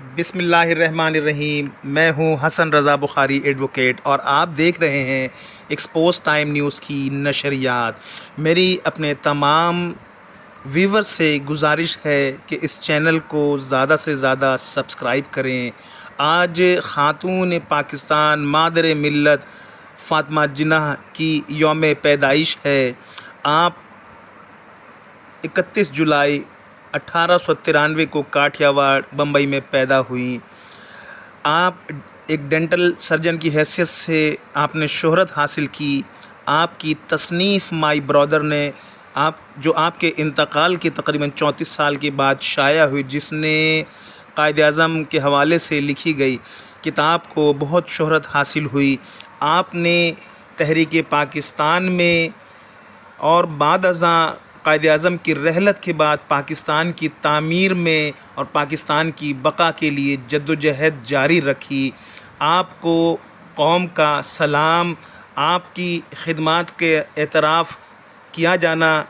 بسم اللہ الرحمن الرحیم۔ میں ہوں حسن رضا بخاری ایڈوکیٹ اور آپ دیکھ رہے ہیں ایکسپوز ٹائم نیوز کی نشریات۔ میری اپنے تمام ویور سے گزارش ہے کہ اس چینل کو زیادہ سے زیادہ سبسکرائب کریں۔ آج خاتون پاکستان مادر ملت فاطمہ جناح کی یوم پیدائش ہے۔ آپ 31 جولائی 1893 کو کاٹھیاواڑ بمبئی میں پیدا ہوئیں۔ آپ ایک ڈینٹل سرجن کی حیثیت سے آپ نے شہرت حاصل کی۔ آپ کی تصنیف مائی برادر نے جو آپ کے انتقال کے تقریباً 34 سال کے بعد شائع ہوئی، جس نے قائد اعظم کے حوالے سے لکھی گئی کتاب کو بہت شہرت حاصل ہوئی۔ آپ نے تحریک پاکستان میں اور بعد ازاں قائد اعظم کی رحلت کے بعد پاکستان کی تعمیر میں اور پاکستان کی بقا کے لیے جدوجہد جاری رکھی۔ آپ کو قوم کا سلام، آپ کی خدمات کے اعتراف کیا جانا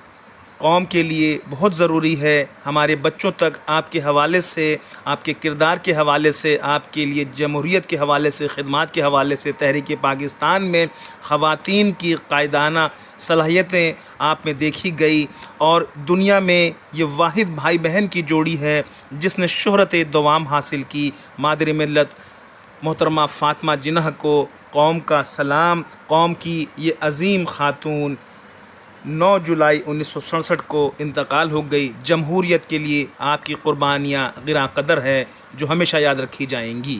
قوم کے لیے بہت ضروری ہے۔ ہمارے بچوں تک آپ کے حوالے سے، آپ کے کردار کے حوالے سے، آپ کے لیے جمہوریت کے حوالے سے، خدمات کے حوالے سے، تحریک پاکستان میں خواتین کی قائدانہ صلاحیتیں آپ میں دیکھی گئی، اور دنیا میں یہ واحد بھائی بہن کی جوڑی ہے جس نے شہرت دوام حاصل کی۔ مادر ملت محترمہ فاطمہ جناح کو قوم کا سلام۔ قوم کی یہ عظیم خاتون 9 جولائی 1967 کو انتقال ہو گئی۔ جمہوریت کے لیے آپ کی قربانیاں گراں قدر ہے جو ہمیشہ یاد رکھی جائیں گی۔